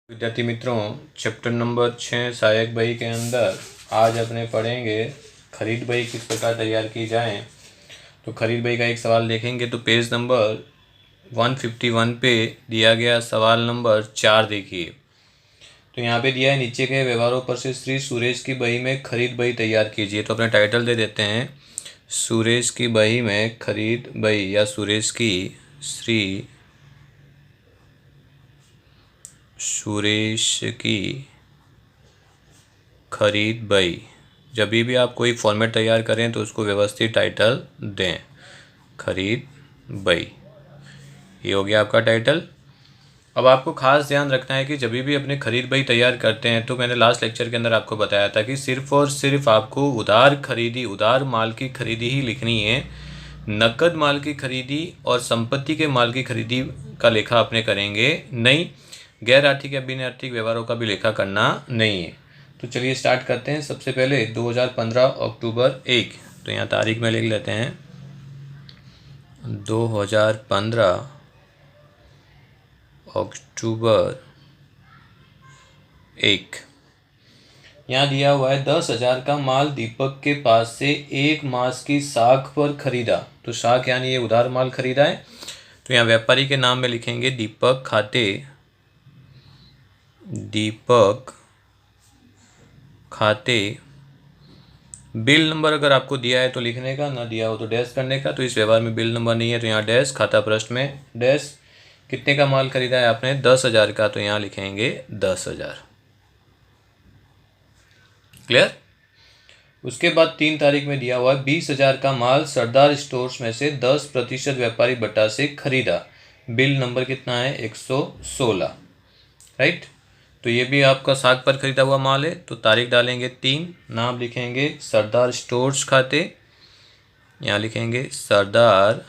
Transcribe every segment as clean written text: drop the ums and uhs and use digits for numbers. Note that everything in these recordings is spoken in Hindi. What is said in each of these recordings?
विद्यार्थी मित्रों, चैप्टर नंबर 6 सहायक बही के अंदर आज अपने पढ़ेंगे खरीद बही किस प्रकार तैयार की जाए। तो खरीद बही का एक सवाल देखेंगे। तो पेज नंबर 151 पे दिया गया सवाल नंबर 4 देखिए। तो यहाँ पे दिया है, नीचे के व्यवहारों पर से श्री सुरेश की बही में खरीद बही तैयार कीजिए। तो अपने टाइटल दे देते हैं, सुरेश की बही में खरीद बही या सुरेश की सुरेश की खरीद बही। जब भी आप कोई फॉर्मेट तैयार करें तो उसको व्यवस्थित टाइटल दें, खरीद बही। ये हो गया आपका टाइटल। अब आपको खास ध्यान रखना है कि जब भी अपने खरीद बही तैयार करते हैं तो मैंने लास्ट लेक्चर के अंदर आपको बताया था कि सिर्फ और सिर्फ आपको उधार माल की खरीदी ही लिखनी है। नकद माल की खरीदी और संपत्ति के माल की खरीदी का लेखा अपने करेंगे नहीं। गैर आर्थिक या बिन आर्थिक व्यवहारों का भी लेखा करना नहीं है। तो चलिए स्टार्ट करते हैं। सबसे पहले 2015 अक्टूबर 1। तो यहाँ तारीख में लिख लेते हैं 2015 अक्टूबर 1। यहाँ दिया हुआ है 10,000 का माल दीपक के पास से 1 मास की साख पर खरीदा। तो साख यानी ये उधार माल खरीदा है। तो यहाँ व्यापारी के नाम में लिखेंगे दीपक खाते। बिल नंबर अगर आपको दिया है तो लिखने का, ना दिया हो तो डैश करने का। तो इस व्यवहार में बिल नंबर नहीं है तो यहाँ डैश, खाता पृष्ठ में डैश। कितने का माल खरीदा है आपने? 10,000 का। तो यहाँ लिखेंगे 10,000। क्लियर। उसके बाद 3 तारीख में दिया हुआ है 20,000 का माल सरदार स्टोर्स में से 10% व्यापारी बट्टा से खरीदा। बिल नंबर कितना है? 116। राइट। तो ये भी आपका साख पर खरीदा हुआ माल है। तो तारीख डालेंगे 3, नाम लिखेंगे सरदार स्टोर्स खाते। यहाँ लिखेंगे सरदार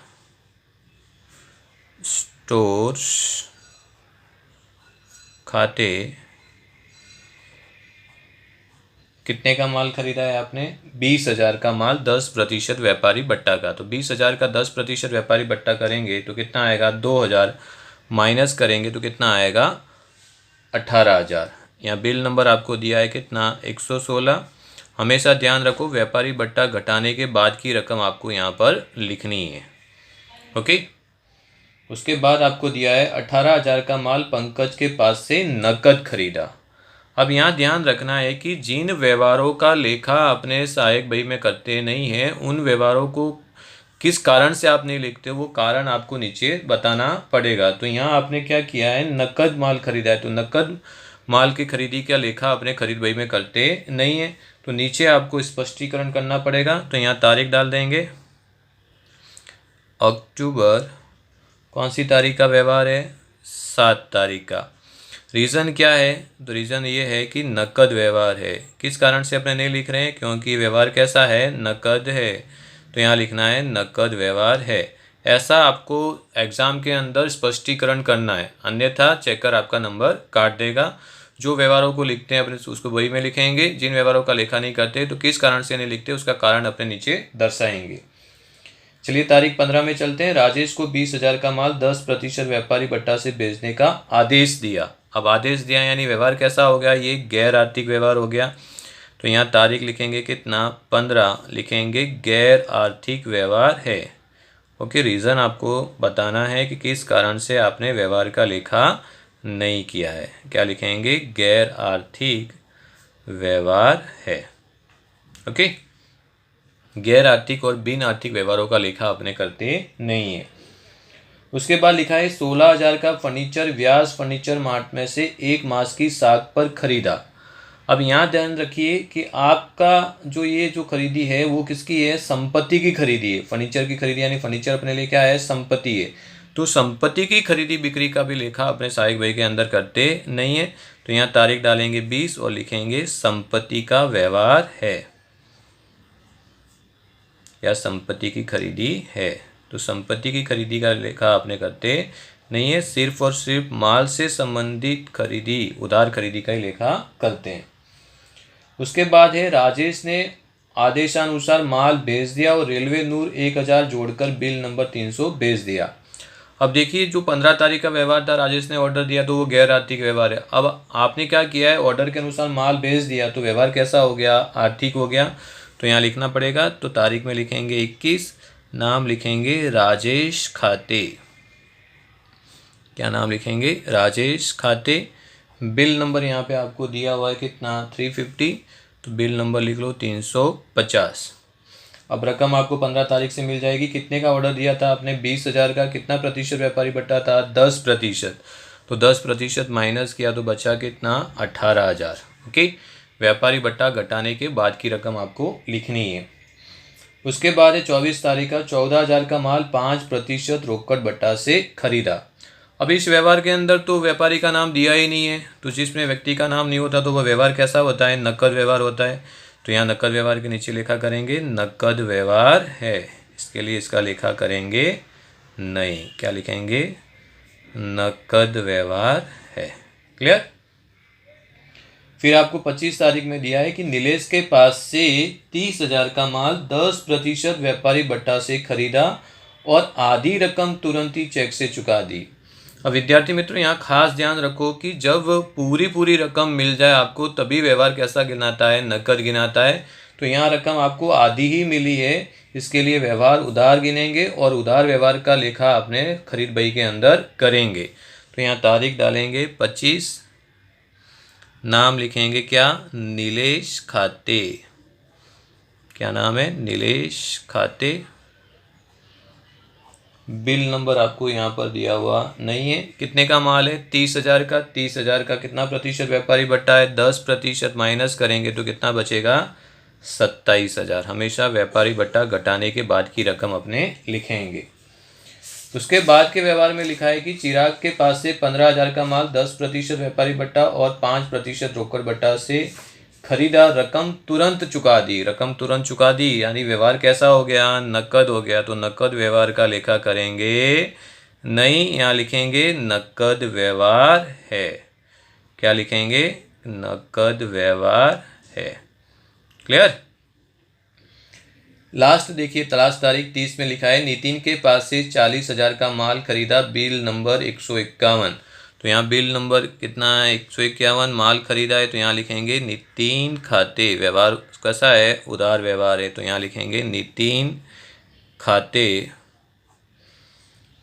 स्टोर्स खाते। कितने का माल खरीदा है आपने? 20,000 का माल, 10% व्यापारी बट्टा का। तो 20,000 का 10% व्यापारी बट्टा करेंगे तो कितना आएगा? 2,000 माइनस करेंगे तो कितना आएगा? 18,000। यहाँ बिल नंबर आपको दिया है कितना? 116। हमेशा ध्यान रखो व्यापारी बट्टा घटाने के बाद की रकम आपको यहाँ पर लिखनी है। ओके। उसके बाद आपको दिया है 18,000 का माल पंकज के पास से नकद खरीदा। अब यहाँ ध्यान रखना है कि जिन व्यवहारों का लेखा अपने सहायक बही में करते नहीं हैं, उन व्यवहारों को किस कारण से आप नहीं लिखते, वो कारण आपको नीचे बताना पड़ेगा। तो यहाँ आपने क्या किया है? नकद माल खरीदा है। तो नकद माल की खरीदी का लेखा अपने खरीद बही में करते नहीं है। तो नीचे आपको स्पष्टीकरण करना पड़ेगा। तो यहाँ तारीख डाल देंगे अक्टूबर, कौन सी तारीख का व्यवहार है? 7 तारीख का। रीज़न क्या है? तो रीज़न ये है कि नकद व्यवहार है। किस कारण से अपने नहीं लिख रहे हैं? क्योंकि व्यवहार कैसा है? नकद है। तो यहाँ लिखना है नकद व्यवहार है। ऐसा आपको एग्ज़ाम के अंदर स्पष्टीकरण करना है, अन्यथा चेकर आपका नंबर काट देगा। जो व्यवहारों को लिखते हैं अपने उसको बही में लिखेंगे, जिन व्यवहारों का लेखा नहीं करते तो किस कारण से नहीं लिखते उसका कारण अपने नीचे दर्शाएंगे। चलिए तारीख 15 में चलते हैं। राजेश को 20,000 का माल 10% व्यापारी बट्टा से बेचने का आदेश दिया। अब आदेश दिया यानी व्यवहार कैसा हो गया? ये गैर आर्थिक व्यवहार हो गया। तो यहाँ तारीख लिखेंगे कितना? 15 लिखेंगे, गैर आर्थिक व्यवहार है। ओके। रीज़न आपको बताना है कि किस कारण से आपने व्यवहार का लेखा नहीं किया है। क्या लिखेंगे? गैर आर्थिक व्यवहार है। ओके। गैर आर्थिक और बिन आर्थिक व्यवहारों का लेखा अपने करते नहीं है। उसके बाद लिखा है 16,000 का फर्नीचर व्यास फर्नीचर मार्ट में से 1 मास की साख पर खरीदा। अब यहाँ ध्यान रखिए कि आपका जो खरीदी है वो किसकी है? संपत्ति की खरीदी है। फर्नीचर की खरीदी यानी फर्नीचर अपने लिए क्या है? संपत्ति है। तो संपत्ति की खरीदी बिक्री का भी लेखा अपने सहायक बही के अंदर करते नहीं है। तो यहाँ तारीख डालेंगे 20 और लिखेंगे संपत्ति का व्यवहार है या संपत्ति की खरीदी है। तो संपत्ति की खरीदी का लेखा आपने करते नहीं है, सिर्फ और सिर्फ माल से संबंधित खरीदी, उधार खरीदी का ही लेखा करते हैं। उसके बाद है राजेश ने आदेशानुसार माल बेच दिया और रेलवे नूर 1,000 जोड़कर बिल नंबर 300 बेच दिया। अब देखिए जो 15 तारीख का व्यवहार था, राजेश ने ऑर्डर दिया तो वो गैर आर्थिक व्यवहार है। अब आपने क्या किया है, ऑर्डर के अनुसार माल भेज दिया तो व्यवहार कैसा हो गया, आर्थिक हो गया। तो यहाँ लिखना पड़ेगा, तो तारीख में लिखेंगे 21, नाम लिखेंगे राजेश खाते। क्या नाम लिखेंगे, राजेश खाते। बिल नंबर यहाँ पे आपको दिया हुआ है कितना, 350, तो बिल नंबर लिख लो 350। अब रकम आपको 15 तारीख से मिल जाएगी। कितने का ऑर्डर दिया था आपने, 20,000 का। कितना प्रतिशत व्यापारी बट्टा था, 10%। तो 10% माइनस किया तो बचा कितना, 18,000। ओके, व्यापारी बट्टा घटाने के बाद की रकम आपको लिखनी है। उसके बाद है 24 तारीख का, 14,000 का माल 5% रोकड़ बट्टा से खरीदा। अब इस व्यवहार के अंदर तो व्यापारी का नाम दिया ही नहीं है, तो जिसमें व्यक्ति का नाम नहीं होता तो वह व्यवहार कैसा होता है, नकद व्यवहार होता है। तो यहाँ नकद व्यवहार के नीचे लिखा करेंगे नकद व्यवहार है। इसके लिए इसका लिखा करेंगे नहीं, क्या लिखेंगे, नकद व्यवहार है। क्लियर। फिर आपको 25 तारीख में दिया है कि नीलेश के पास से 30,000 का माल 10% व्यापारी बट्टा से खरीदा और आधी रकम तुरंत ही चेक से चुका दी। अब विद्यार्थी मित्रों यहाँ खास ध्यान रखो कि जब पूरी रकम मिल जाए आपको तभी व्यवहार कैसा गिनाता है, नकद गिनाता है। तो यहाँ रकम आपको आधी ही मिली है, इसके लिए व्यवहार उधार गिनेंगे और उधार व्यवहार का लेखा अपने खरीद बही के अंदर करेंगे। तो यहाँ तारीख डालेंगे 25, नाम लिखेंगे क्या, नीलेश खाते। क्या नाम है, नीलेश खाते। बिल नंबर आपको यहाँ पर दिया हुआ नहीं है। कितने का माल है, 30,000 का। 30,000 का कितना प्रतिशत व्यापारी बट्टा है, 10% माइनस करेंगे तो कितना बचेगा, 27,000। हमेशा व्यापारी बट्टा घटाने के बाद की रकम अपने लिखेंगे। उसके बाद के व्यवहार में लिखा है कि चिराग के पास से 15,000 का माल 10% व्यापारी बट्टा और 5% रोकड़ बट्टा से खरीदा, रकम तुरंत चुका दी। रकम तुरंत चुका दी यानी व्यवहार कैसा हो गया, नकद हो गया। तो नकद व्यवहार का लेखा करेंगे नहीं, यहाँ लिखेंगे नकद व्यवहार है। क्या लिखेंगे, नकद व्यवहार है। क्लियर। लास्ट देखिए, तलाश तारीख 30 में लिखा है नितिन के पास से 40,000 का माल खरीदा, बिल नंबर 151। तो यहाँ बिल नंबर कितना है, 151। माल खरीदा है तो यहाँ लिखेंगे नितिन खाते। व्यवहार कैसा है, उधार व्यवहार है। तो यहाँ लिखेंगे नितिन खाते।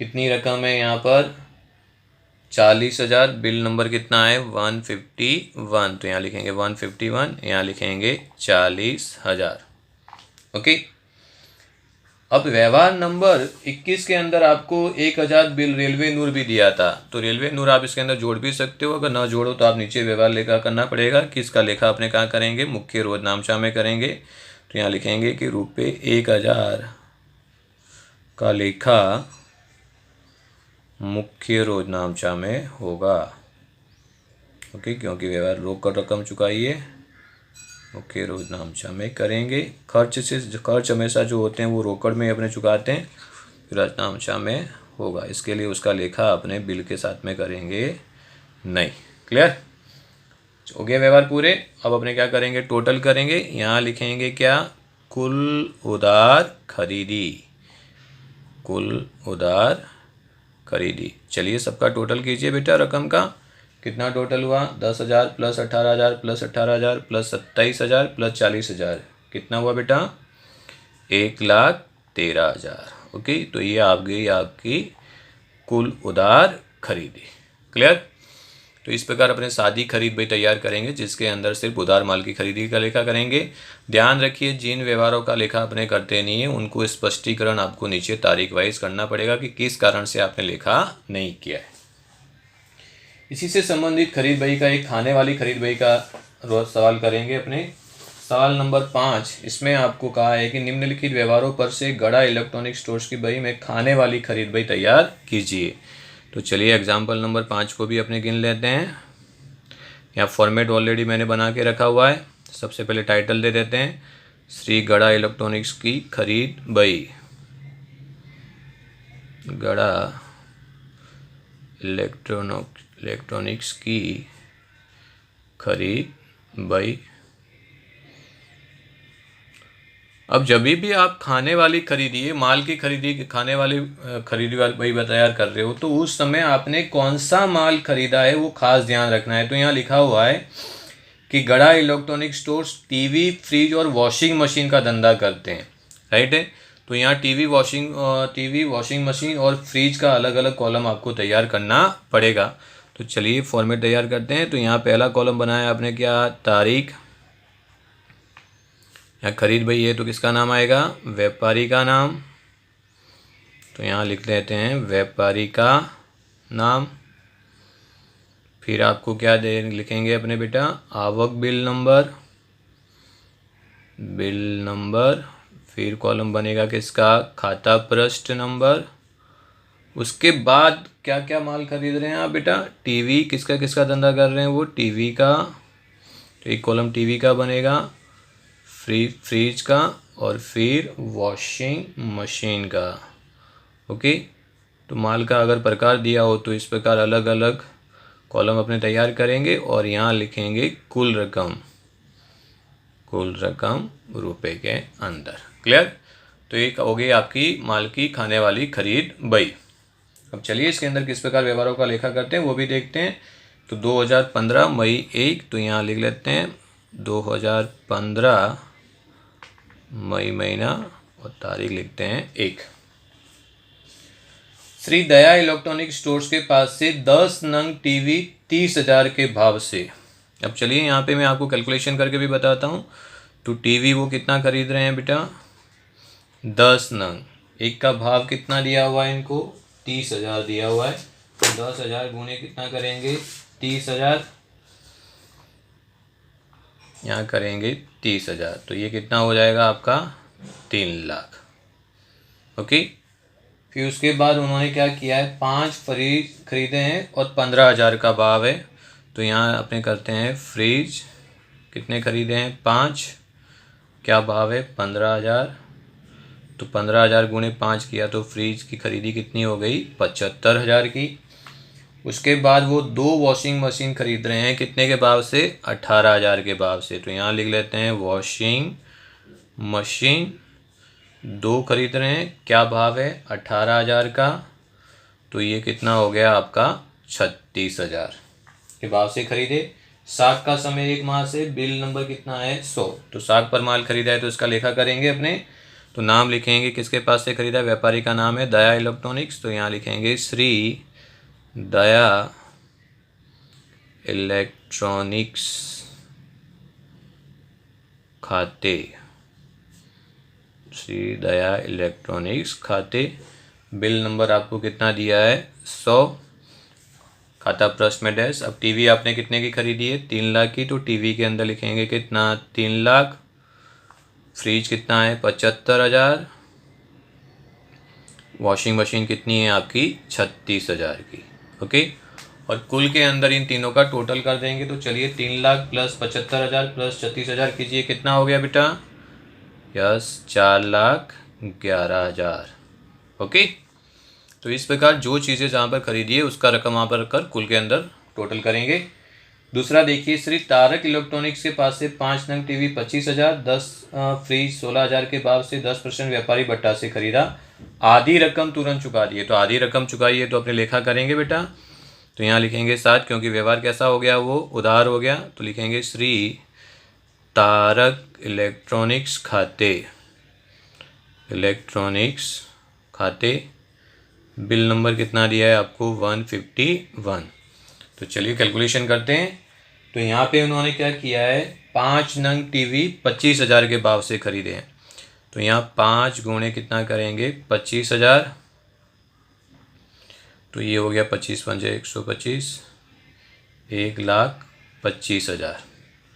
कितनी रकम है यहाँ पर, 40,000। बिल नंबर कितना है, 151। तो यहाँ लिखेंगे 151, यहाँ लिखेंगे 40,000। ओके। अब व्यवहार नंबर 21 के अंदर आपको 1,000 बिल रेलवे नूर भी दिया था। तो रेलवे नूर आप इसके अंदर जोड़ भी सकते हो, अगर ना जोड़ो तो आप नीचे व्यवहार लेखा करना पड़ेगा कि इसका लेखा अपने कहाँ करेंगे, मुख्य रोजनामचा में करेंगे। तो यहाँ लिखेंगे कि रुपये 1,000 का लेखा मुख्य रोजनामचा में होगा। ओके, क्योंकि व्यवहार रोकड़ रकम चुकाई है, मुख्य रोजनामचा में करेंगे। खर्च हमेशा जो होते हैं वो रोकड़ में अपने चुकाते हैं, रोजनामचा में होगा। इसके लिए उसका लेखा अपने बिल के साथ में करेंगे नहीं। क्लियर हो गया व्यवहार पूरे। अब अपने क्या करेंगे, टोटल करेंगे। यहाँ लिखेंगे क्या, कुल उधार खरीदी। कुल उधार खरीदी। चलिए सबका टोटल कीजिए बेटा, रकम का कितना टोटल हुआ, 10,000 प्लस 18,000 प्लस 18,000 प्लस 27,000 प्लस 40,000। कितना हुआ बेटा, 1,13,000। ओके, तो ये आ गई आपकी कुल उधार खरीदी। क्लियर। तो इस प्रकार अपने सादी खरीद बही तैयार करेंगे जिसके अंदर सिर्फ उधार माल की खरीदी का लेखा करेंगे। ध्यान रखिए जिन व्यवहारों का लेखा अपने करते नहीं है उनको स्पष्टीकरण आपको नीचे तारीख वाइज करना पड़ेगा कि किस कारण से आपने लेखा नहीं किया है। इसी से संबंधित खरीद बही का एक खाने वाली खरीद बही का रोज सवाल करेंगे अपने। सवाल नंबर 5, इसमें आपको कहा है कि निम्नलिखित व्यवहारों पर से गड़ा इलेक्ट्रॉनिक स्टोर्स की बही में खाने वाली खरीद बही तैयार कीजिए। तो चलिए एग्जाम्पल नंबर 5 को भी अपने गिन लेते हैं। यहाँ फॉर्मेट ऑलरेडी मैंने बना के रखा हुआ है। सबसे पहले टाइटल दे देते हैं, श्री गड़ा इलेक्ट्रॉनिक्स की खरीद बही। गड़ा इलेक्ट्रॉनिक्स की खरीद बही। अब जब भी आप खाने वाली खरीदी, माल की खरीदी, खाने वाली खरीदी वाली वही तैयार कर रहे हो, तो उस समय आपने कौन सा माल खरीदा है वो खास ध्यान रखना है। तो यहाँ लिखा हुआ है कि गड़ा इलेक्ट्रॉनिक स्टोर्स टीवी, फ्रिज और वॉशिंग मशीन का धंधा करते हैं, राइट है। तो यहाँ टीवी, वॉशिंग मशीन और फ्रिज का अलग अलग कॉलम आपको तैयार करना पड़ेगा। तो चलिए फॉर्मेट तैयार करते हैं। तो यहाँ पहला कॉलम बनाया आपने, क्या, तारीख। यहाँ खरीद भाई है तो किसका नाम आएगा, व्यापारी का नाम। तो यहाँ लिख लेते हैं व्यापारी का नाम। फिर आपको क्या दे लिखेंगे अपने बेटा, आवक बिल नंबर, बिल नंबर। फिर कॉलम बनेगा किसका, खाता पृष्ठ नंबर। उसके बाद क्या क्या माल खरीद रहे हैं आप बेटा, टीवी, किसका किसका धंधा कर रहे हैं वो, टीवी का, तो एक कॉलम टीवी का बनेगा, फ्रिज का, और फिर वॉशिंग मशीन का। ओके, तो माल का अगर प्रकार दिया हो तो इस प्रकार अलग अलग कॉलम अपने तैयार करेंगे और यहाँ लिखेंगे कुल रकम, कुल रकम रुपए के अंदर। क्लियर। तो एक हो गई आपकी माल की खाने वाली खरीद बई। अब चलिए इसके अंदर किस प्रकार व्यवहारों का लेखा करते हैं वो भी देखते हैं। तो 2015 मई 1, तो यहाँ लिख लेते हैं 2015 मई महीना और तारीख लिखते हैं 1। श्री दया इलेक्ट्रॉनिक स्टोर्स के पास से 10 नंग टीवी 30,000 के भाव से। अब चलिए यहाँ पे मैं आपको कैलकुलेशन करके भी बताता हूँ। तो टीवी वो कितना खरीद रहे हैं बेटा, 10 नंग, एक का भाव कितना दिया हुआ है इनको, 30,000 दिया हुआ है। तो 10,000 गुने कितना करेंगे, 30,000, यहाँ करेंगे 30,000, तो ये कितना हो जाएगा आपका, 3 लाख। ओके। फिर उसके बाद उन्होंने क्या किया है, 5 फ्रिज खरीदे हैं और 15,000 का भाव है। तो यहाँ अपने करते हैं फ्रिज कितने खरीदे हैं, 5, क्या भाव है, 15,000। तो 15,000 गुणे 5 किया तो फ्रिज की खरीदी कितनी हो गई, 75,000 की। उसके बाद वो 2 वॉशिंग मशीन खरीद रहे हैं, कितने के भाव से, 18,000 के भाव से। तो यहाँ लिख लेते हैं वॉशिंग मशीन 2 खरीद रहे हैं, क्या भाव है, 18,000 का। तो ये कितना हो गया आपका, 36,000 के भाव से खरीदे। साग का समय 1 माह से, बिल नंबर कितना है, 100। तो साग पर माल खरीदा है तो इसका लेखा करेंगे अपने। तो नाम लिखेंगे किसके पास से खरीदा, व्यापारी का नाम है दया इलेक्ट्रॉनिक्स। तो यहाँ लिखेंगे श्री दया इलेक्ट्रॉनिक्स खाते, श्री दया इलेक्ट्रॉनिक्स खाते। बिल नंबर आपको कितना दिया है, 100, खाता पृष्ठ में डैश। अब टीवी आपने कितने की खरीदी है, 3 लाख की, तो टीवी के अंदर लिखेंगे कितना, 3 लाख। फ्रिज कितना है, 75,000। वॉशिंग मशीन कितनी है आपकी, 36,000 की। ओके। और कुल के अंदर इन तीनों का टोटल कर देंगे। तो चलिए 3 लाख प्लस 75,000 प्लस 36,000 कीजिए, कितना हो गया बेटा, यस, 4,11,000। ओके। तो इस प्रकार जो चीज़ें जहाँ पर खरीदी है उसका रकम वहाँ पर रखकर कुल के अंदर टोटल करेंगे। दूसरा देखिए, श्री तारक इलेक्ट्रॉनिक्स के पास से 5 नंग टीवी 25,000, 10 फ्रिज 16,000 के भाव से 10% व्यापारी भट्टा से खरीदा, आधी रकम तुरंत चुका दिए। तो आधी रकम चुकाई है तो अपने लेखा करेंगे बेटा। तो यहाँ लिखेंगे 7, क्योंकि व्यवहार कैसा हो गया, वो उधार हो गया। तो लिखेंगे श्री तारक इलेक्ट्रॉनिक्स खाते, इलेक्ट्रॉनिक्स खाते, बिल नंबर कितना दिया है आपको, 151। तो चलिए कैलकुलेशन करते हैं। तो यहाँ पे उन्होंने क्या किया है, 5 नंग टीवी 25,000 के भाव से खरीदे हैं। तो यहाँ 5 गुणे कितना करेंगे, 25,000। तो ये हो गया 25 पंजे 125, 1,25,000।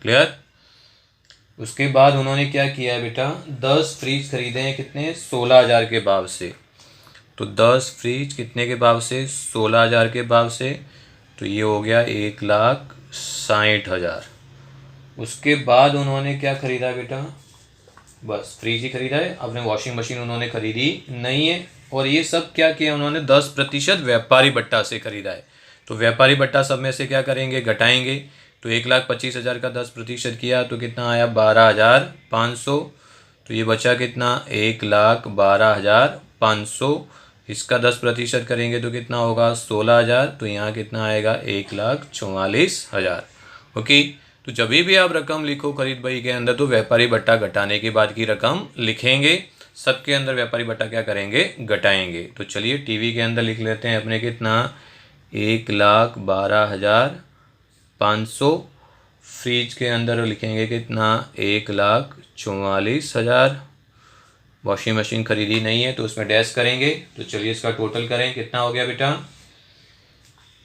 क्लियर। उसके बाद उन्होंने क्या किया है बेटा, 10 फ्रिज खरीदे हैं, कितने, 16,000 के भाव से। तो 10 फ्रिज कितने के भाव से, 16,000 के भाव से। तो ये हो गया 1,60,000। उसके बाद उन्होंने क्या खरीदा बेटा, बस फ्रिज ही खरीदा है, अपने वॉशिंग मशीन उन्होंने खरीदी नहीं है। और ये सब क्या किया उन्होंने, 10% व्यापारी भट्टा से खरीदा है। तो व्यापारी भट्टा सब में से क्या करेंगे, घटाएंगे। तो 1,25,000 का 10% किया तो कितना आया, 12,500। तो ये बचा कितना 1,12,500। इसका 10% करेंगे तो कितना होगा 16,000। तो यहाँ कितना आएगा 1,44,000। ओके, तो जब भी आप रकम लिखो खरीद बही के अंदर तो व्यापारी बट्टा घटाने के बाद की रकम लिखेंगे। सबके अंदर व्यापारी बट्टा क्या करेंगे घटाएंगे। तो चलिए टीवी के अंदर लिख लेते हैं अपने कितना 1,12,500। फ्रिज के अंदर लिखेंगे कितना 1,44,000। वॉशिंग मशीन खरीदी नहीं है तो उसमें डैश करेंगे। तो चलिए इसका टोटल करें, कितना हो गया बेटा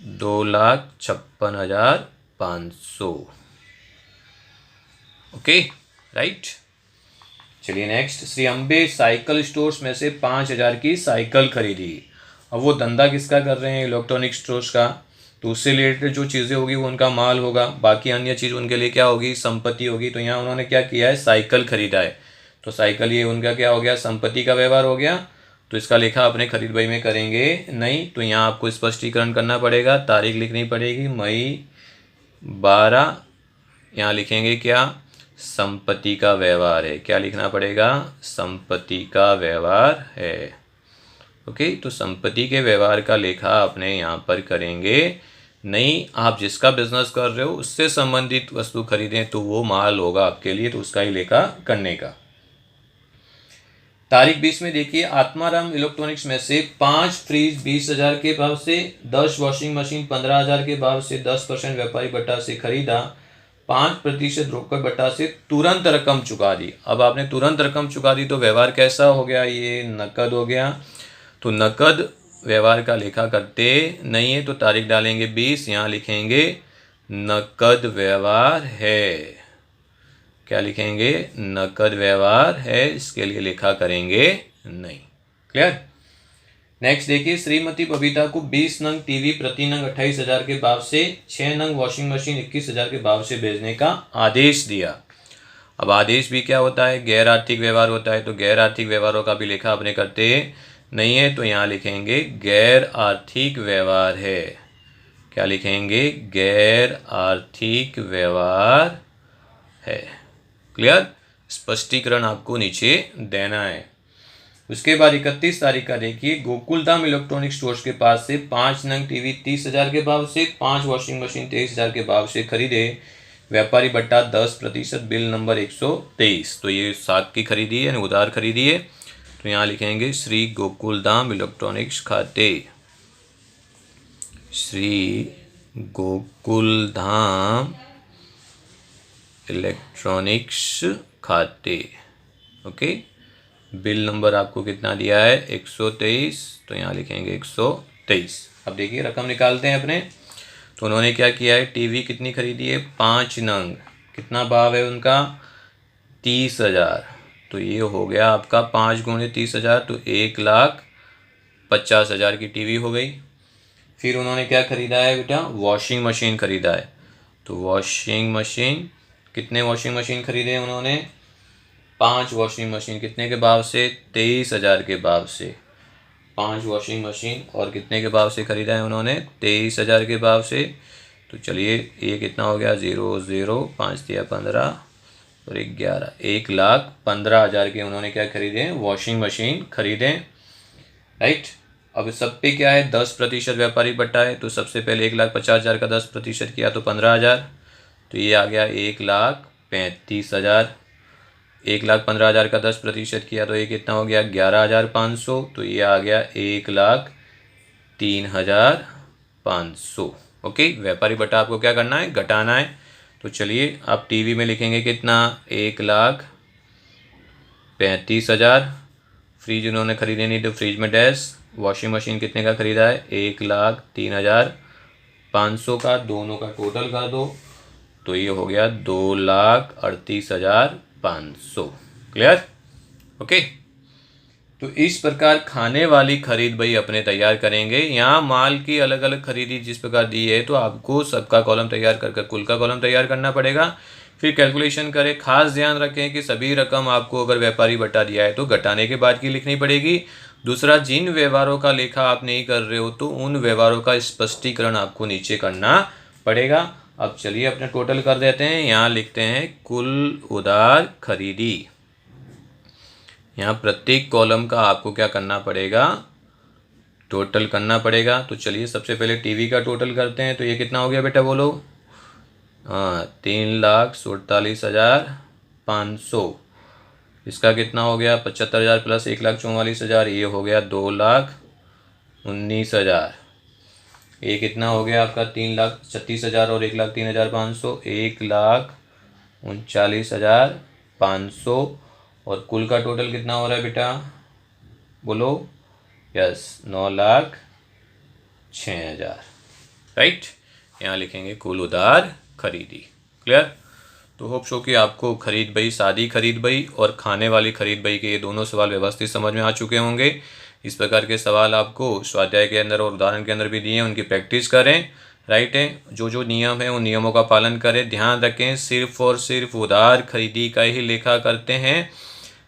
2,56,500। Okay right. चलिए next, Shri Ambe cycle stores में से 5,000 की साइकिल खरीदी। अब वो धंधा किसका कर रहे हैं इलेक्ट्रॉनिक स्टोर्स का, तो उससे रिलेटेड जो चीज़ें होगी वो उनका माल होगा, बाकी अन्य चीज़ उनके लिए क्या होगी संपत्ति होगी। तो यहाँ उन्होंने क्या किया है साइकिल खरीदा है। तो साइकिल ये उनका क्या हो गया संपत्ति का व्यवहार हो गया। तो इसका लेखा अपने खरीद बही में करेंगे नहीं। तो यहाँ आपको स्पष्टीकरण करना पड़ेगा, तारीख लिखनी पड़ेगी मई 12। यहाँ लिखेंगे क्या संपत्ति का व्यवहार है। क्या लिखना पड़ेगा संपत्ति का व्यवहार है। ओके, तो संपत्ति के व्यवहार का लेखा अपने यहाँ पर करेंगे नहीं। आप जिसका बिजनेस कर रहे हो उससे संबंधित वस्तु खरीदें तो वो माल होगा आपके लिए, तो उसका ही लेखा करने का। तारीख 20 में देखिए, आत्माराम इलेक्ट्रॉनिक्स में से 5 फ्रिज 20,000 के भाव से, 10 वॉशिंग मशीन 15,000 के भाव से 10% व्यापारी बट्टा से खरीदा, 5% रोकड़ बट्टा से तुरंत रकम चुका दी। अब आपने तुरंत रकम चुका दी तो व्यवहार कैसा हो गया, ये नकद हो गया। तो नकद व्यवहार का लेखा करते नहीं है तो तारीख डालेंगे 20। यहाँ लिखेंगे नकद व्यवहार है। क्या लिखेंगे नकद व्यवहार है, इसके लिए लेखा करेंगे नहीं। क्लियर। नेक्स्ट देखिए, श्रीमती बबीता को 20 नंग टीवी प्रति नंग 28,000 के भाव से, 6 नंग वॉशिंग मशीन 21,000 के भाव से भेजने का आदेश दिया। अब आदेश भी क्या होता है गैर आर्थिक व्यवहार होता है। तो गैर आर्थिक व्यवहारों का भी लेखा अपने करते नहीं है। तो यहाँ लिखेंगे गैर आर्थिक व्यवहार है। क्या लिखेंगे गैर आर्थिक व्यवहार है। क्लियर, स्पष्टीकरण आपको नीचे देना है। उसके बाद 31 तारीख का देखिए, गोकुलधाम इलेक्ट्रॉनिक स्टोर्स के पास से 5 नंग टीवी 30,000 के भाव से, 5 वॉशिंग मशीन 23,000 के भाव से खरीदे, व्यापारी बट्टा 10%, बिल नंबर 123। तो ये साख की खरीदी है यानी उधार खरीदी है। तो यहाँ लिखेंगे श्री गोकुलधाम इलेक्ट्रॉनिक्स खाते, श्री गोकुलधाम इलेक्ट्रॉनिक्स खाते। ओके, बिल नंबर आपको कितना दिया है 123। तो यहाँ लिखेंगे 123। अब देखिए रकम निकालते हैं अपने। तो उन्होंने क्या किया है, टीवी कितनी खरीदी है 5 नंग, कितना भाव है उनका 30,000। तो ये हो गया आपका 5 गुणे 30,000 तो 1,50,000 की टीवी हो गई। फिर उन्होंने क्या खरीदा है बेटा वॉशिंग मशीन खरीदा है। तो वॉशिंग मशीन, कितने वॉशिंग मशीन खरीदे उन्होंने 5 वॉशिंग मशीन, कितने के भाव से 23,000 के भाव से। 5 वॉशिंग मशीन और कितने के भाव से खरीदा है उन्होंने 23,000 के भाव से। तो चलिए ये कितना हो गया 0 0 5 दिया 15 और 11, 1,15,000 के उन्होंने क्या खरीदे वॉशिंग मशीन खरीदे। राइट। अब सब पे क्या है 10% व्यापारी बट्टा है। तो सबसे पहले 1,50,000 का 10% किया तो 15,000। तो ये आ गया 1,35,000। 1,15,000 का 10% किया तो ये कितना हो गया 11,500। तो ये आ गया 1,03,500। ओके, व्यापारी बट्टा आपको क्या करना है घटाना है। तो चलिए आप टीवी में लिखेंगे कितना 1,35,000। फ्रिज उन्होंने खरीदे नहीं तो फ्रिज में डैश। वॉशिंग मशीन कितने का खरीदा है 1,03,500 का, दोनों का टोटल कर दो तो ये हो गया 2,38,500। क्लियर। ओके, तो इस प्रकार खाने वाली खरीद बही अपने तैयार करेंगे। यहाँ माल की अलग अलग खरीदी जिस प्रकार दी है तो आपको सबका कॉलम तैयार कर कुल का कॉलम तैयार करना पड़ेगा। फिर कैलकुलेशन करें। खास ध्यान रखें कि सभी रकम आपको अगर व्यापारी बट्टा दिया है तो घटाने के बाद की लिखनी पड़ेगी। दूसरा, जिन व्यवहारों का लेखा आप नहीं कर रहे हो तो उन व्यवहारों का स्पष्टीकरण आपको नीचे करना पड़ेगा। अब चलिए अपने टोटल कर देते हैं। यहाँ लिखते हैं कुल उधार खरीदी। यहाँ प्रत्येक कॉलम का आपको क्या करना पड़ेगा, टोटल करना पड़ेगा। तो चलिए सबसे पहले टीवी का टोटल करते हैं। तो ये कितना हो गया बेटा बोलो? 3,47,500। इसका कितना हो गया? 75,000 प्लस 1,44,000, ये हो गया 2,19,000। ये कितना हो गया आपका? 3,36,000 और 1,03,500, 1,39,500। और कुल का टोटल कितना हो रहा है बेटा बोलो? यस, 9,06,000। राइट, यहाँ लिखेंगे कुल उधार खरीदी। क्लियर? तो होप सो कि आपको खरीद बही, सादी खरीद बही और खाने वाली खरीद बही के ये दोनों सवाल व्यवस्थित समझ में आ चुके होंगे। इस प्रकार के सवाल आपको स्वाध्याय के अंदर और उदाहरण के अंदर भी दिए हैं, उनकी प्रैक्टिस करें। राइट है, जो जो नियम है उन नियमों का पालन करें। ध्यान रखें, सिर्फ और सिर्फ उधार खरीदी का ही लेखा करते हैं,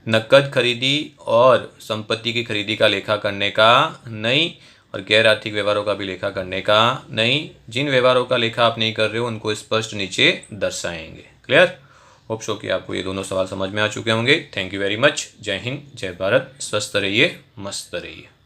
नकद खरीदी और संपत्ति की खरीदी का लेखा करने का नहीं, और गैर आर्थिक व्यवहारों का भी लेखा करने का नहीं। जिन व्यवहारों का लेखा आप नहीं कर रहे हो उनको स्पष्ट नीचे दर्शाएंगे। क्लियर? होप सो कि आपको ये दोनों सवाल समझ में आ चुके होंगे। Thank you very much. जय हिंद, जय भारत, स्वस्थ रहिए, मस्त रहिए।